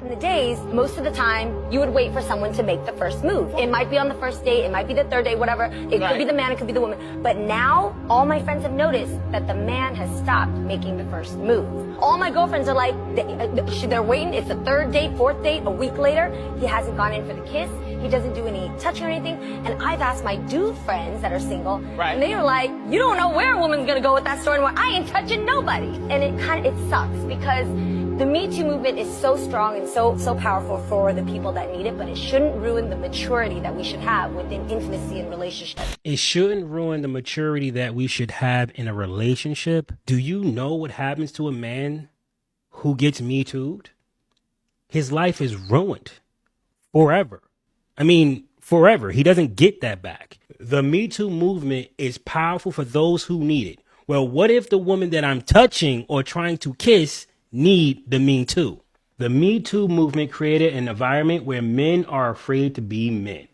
in the days, most of the time, you would wait for someone to make the first move. It might be on the first date, it might be the third date, whatever. It could be the man, it could be the woman. But now, all my friends have noticed that the man has stopped making the first move. All my girlfriends are like, they're waiting. It's the third date, fourth date, a week later. He hasn't gone in for the kiss. He doesn't do any touching or anything. And I've asked my dude friends that are single, and they are like, you don't know where a woman's gonna go with that story anymore. I ain't touching nobody. And it sucks because the Me Too movement is so strong and so powerful for the people that need it, but it shouldn't ruin the maturity that we should have within intimacy and relationships. It shouldn't ruin the maturity that we should have in a relationship. Do you know what happens to a man who gets Me Too'd? His life is ruined forever. I mean, forever. He doesn't get that back. The Me Too movement is powerful for those who need it. Well, what if the woman that I'm touching or trying to kiss need the Me Too? The Me Too movement created an environment where men are afraid to be men.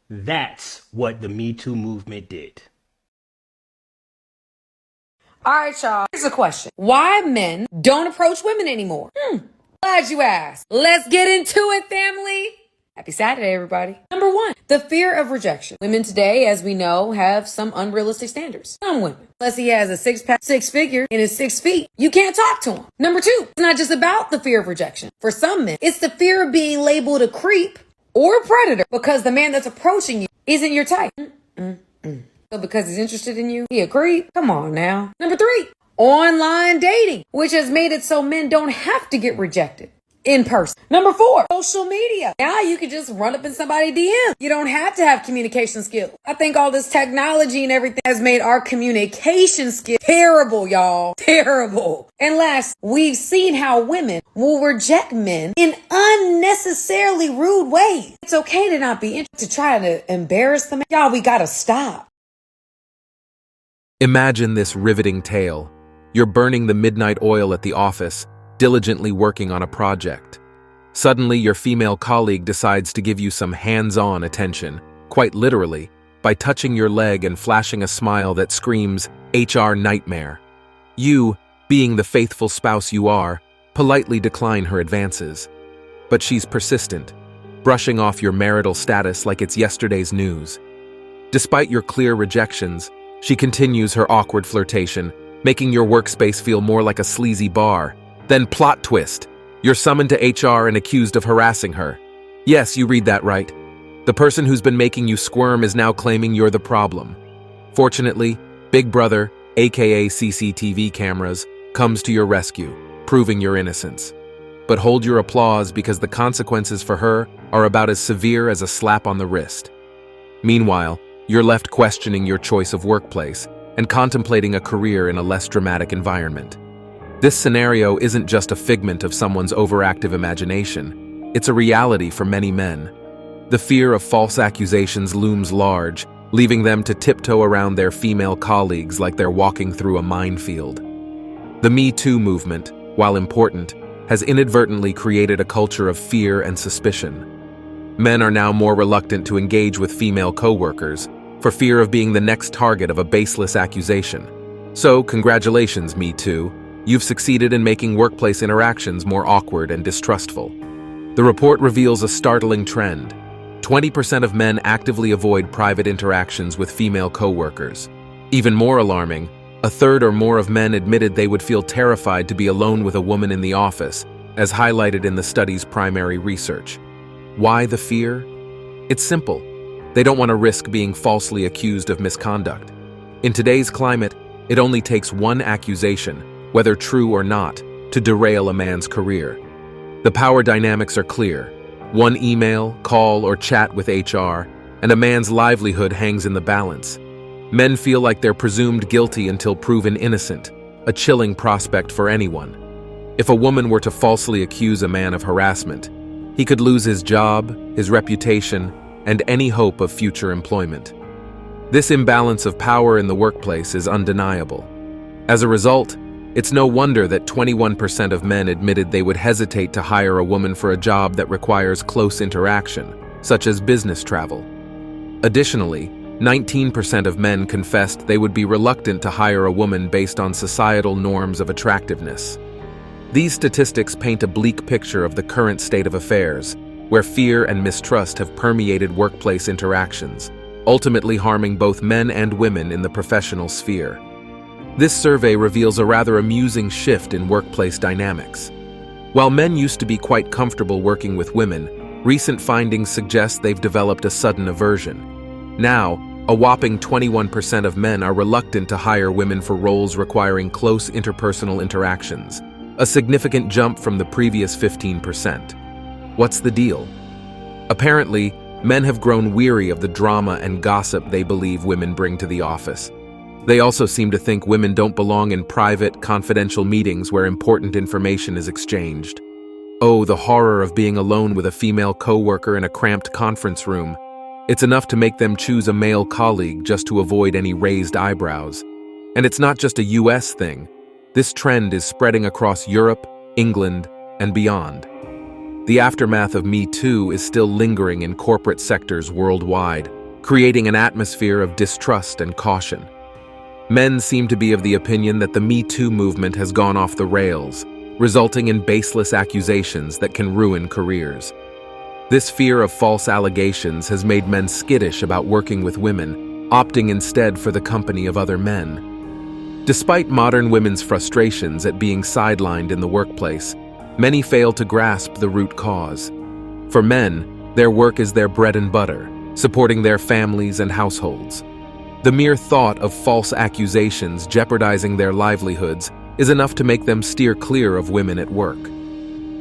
That's what the Me Too movement did. All right, y'all. Here's a question. Why men don't approach women anymore? Glad you asked. Let's get into it, family. Happy Saturday, everybody. Number one, the fear of rejection. Women today, as we know, have some unrealistic standards. Some women. Unless he has a six-pack, six figure, and is 6 feet, you can't talk to him. Number two, it's not just about the fear of rejection. For some men, it's the fear of being labeled a creep or a predator because the man that's approaching you isn't your type. So because he's interested in you, he a creep? Come on now. Number three, online dating, which has made it so men don't have to get rejected in person. Number four, social media. Now you can just run up in somebody's DM. You don't have to have communication skills. I think all this technology and everything has made our communication skills terrible, y'all. Terrible. And last, we've seen how women will reject men in unnecessarily rude ways. It's okay to not be interested, to try to embarrass them. Y'all, we gotta stop. Imagine this riveting tale. You're burning the midnight oil at the office, diligently working on a project. Suddenly, your female colleague decides to give you some hands-on attention, quite literally, by touching your leg and flashing a smile that screams HR nightmare. You, being the faithful spouse you are, politely decline her advances. But she's persistent, brushing off your marital status like it's yesterday's news. Despite your clear rejections, she continues her awkward flirtation, making your workspace feel more like a sleazy bar. Then plot twist. You're summoned to HR and accused of harassing her. Yes, you read that right. The person who's been making you squirm is now claiming you're the problem. Fortunately, Big Brother, aka CCTV cameras, comes to your rescue, proving your innocence. But hold your applause because the consequences for her are about as severe as a slap on the wrist. Meanwhile, you're left questioning your choice of workplace and contemplating a career in a less dramatic environment. This scenario isn't just a figment of someone's overactive imagination. It's a reality for many men. The fear of false accusations looms large, leaving them to tiptoe around their female colleagues like they're walking through a minefield. The Me Too movement, while important, has inadvertently created a culture of fear and suspicion. Men are now more reluctant to engage with female coworkers for fear of being the next target of a baseless accusation. So, congratulations, Me Too. You've succeeded in making workplace interactions more awkward and distrustful. The report reveals a startling trend. 20% of men actively avoid private interactions with female coworkers. Even more alarming, a third or more of men admitted they would feel terrified to be alone with a woman in the office, as highlighted in the study's primary research. Why the fear? It's simple. They don't want to risk being falsely accused of misconduct. In today's climate, it only takes one accusation, whether true or not, to derail a man's career. The power dynamics are clear. One email, call, or chat with HR, and a man's livelihood hangs in the balance. Men feel like they're presumed guilty until proven innocent, a chilling prospect for anyone. If a woman were to falsely accuse a man of harassment, he could lose his job, his reputation, and any hope of future employment. This imbalance of power in the workplace is undeniable. As a result, it's no wonder that 21% of men admitted they would hesitate to hire a woman for a job that requires close interaction, such as business travel. Additionally, 19% of men confessed they would be reluctant to hire a woman based on societal norms of attractiveness. These statistics paint a bleak picture of the current state of affairs, where fear and mistrust have permeated workplace interactions, ultimately harming both men and women in the professional sphere. This survey reveals a rather amusing shift in workplace dynamics. While men used to be quite comfortable working with women, recent findings suggest they've developed a sudden aversion. Now, a whopping 21% of men are reluctant to hire women for roles requiring close interpersonal interactions, a significant jump from the previous 15%. What's the deal? Apparently, men have grown weary of the drama and gossip they believe women bring to the office. They also seem to think women don't belong in private, confidential meetings where important information is exchanged. Oh, the horror of being alone with a female coworker in a cramped conference room. It's enough to make them choose a male colleague just to avoid any raised eyebrows. And it's not just a US thing. This trend is spreading across Europe, England, and beyond. The aftermath of Me Too is still lingering in corporate sectors worldwide, creating an atmosphere of distrust and caution. Men seem to be of the opinion that the Me Too movement has gone off the rails, resulting in baseless accusations that can ruin careers. This fear of false allegations has made men skittish about working with women, opting instead for the company of other men. Despite modern women's frustrations at being sidelined in the workplace, many fail to grasp the root cause. For men, their work is their bread and butter, supporting their families and households. The mere thought of false accusations jeopardizing their livelihoods is enough to make them steer clear of women at work.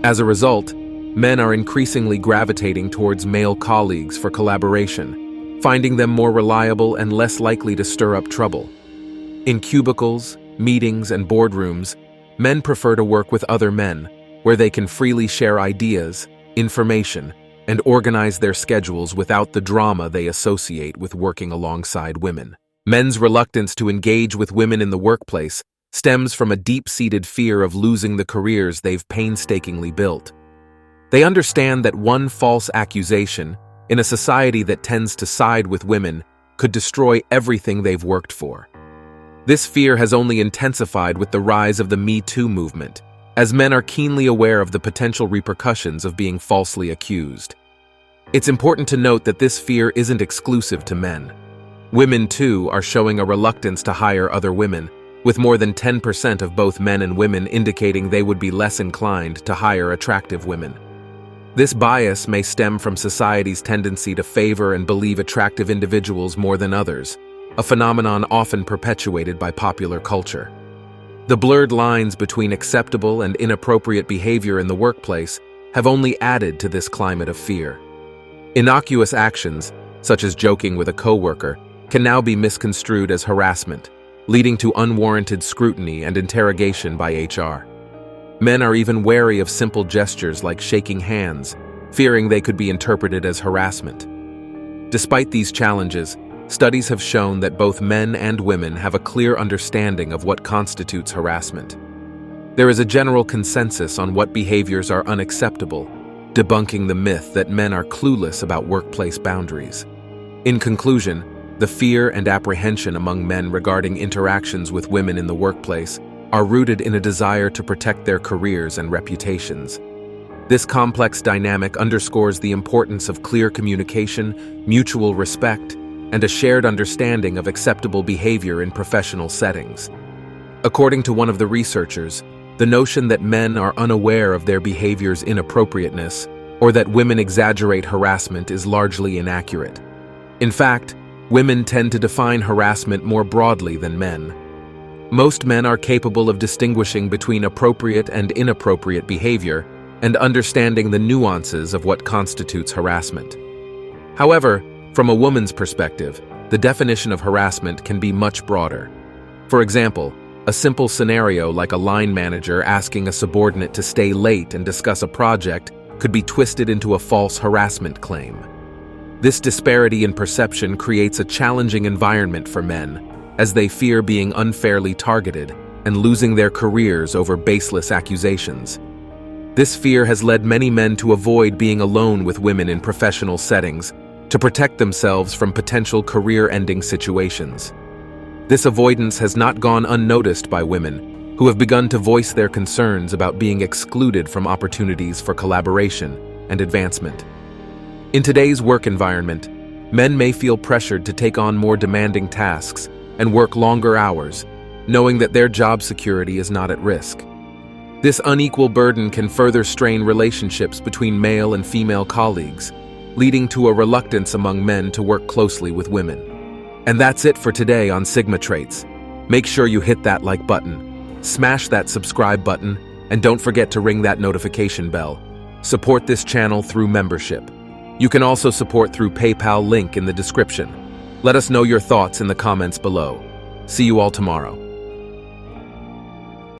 As a result, men are increasingly gravitating towards male colleagues for collaboration, finding them more reliable and less likely to stir up trouble. In cubicles, meetings, and boardrooms, men prefer to work with other men, where they can freely share ideas, information, and organize their schedules without the drama they associate with working alongside women. Men's reluctance to engage with women in the workplace stems from a deep-seated fear of losing the careers they've painstakingly built. They understand that one false accusation, in a society that tends to side with women, could destroy everything they've worked for. This fear has only intensified with the rise of the Me Too movement, as men are keenly aware of the potential repercussions of being falsely accused. It's important to note that this fear isn't exclusive to men. Women, too, are showing a reluctance to hire other women, with more than 10% of both men and women indicating they would be less inclined to hire attractive women. This bias may stem from society's tendency to favor and believe attractive individuals more than others, a phenomenon often perpetuated by popular culture. The blurred lines between acceptable and inappropriate behavior in the workplace have only added to this climate of fear. Innocuous actions, such as joking with a coworker, can now be misconstrued as harassment, leading to unwarranted scrutiny and interrogation by HR. Men are even wary of simple gestures like shaking hands, fearing they could be interpreted as harassment. Despite these challenges, studies have shown that both men and women have a clear understanding of what constitutes harassment. There is a general consensus on what behaviors are unacceptable, debunking the myth that men are clueless about workplace boundaries. In conclusion, the fear and apprehension among men regarding interactions with women in the workplace are rooted in a desire to protect their careers and reputations. This complex dynamic underscores the importance of clear communication, mutual respect, and a shared understanding of acceptable behavior in professional settings. According to one of the researchers, the notion that men are unaware of their behavior's inappropriateness or that women exaggerate harassment is largely inaccurate. In fact, women tend to define harassment more broadly than men. Most men are capable of distinguishing between appropriate and inappropriate behavior and understanding the nuances of what constitutes harassment. However, from a woman's perspective, the definition of harassment can be much broader. For example, a simple scenario like a line manager asking a subordinate to stay late and discuss a project could be twisted into a false harassment claim. This disparity in perception creates a challenging environment for men, as they fear being unfairly targeted and losing their careers over baseless accusations. This fear has led many men to avoid being alone with women in professional settings, to protect themselves from potential career-ending situations. This avoidance has not gone unnoticed by women, who have begun to voice their concerns about being excluded from opportunities for collaboration and advancement. In today's work environment, men may feel pressured to take on more demanding tasks and work longer hours, knowing that their job security is not at risk. This unequal burden can further strain relationships between male and female colleagues, leading to a reluctance among men to work closely with women. And that's it for today on Sigma Traits. Make sure you hit that like button, smash that subscribe button, and don't forget to ring that notification bell. Support this channel through membership. You can also support through PayPal, link in the description. Let us know your thoughts in the comments below. See you all tomorrow.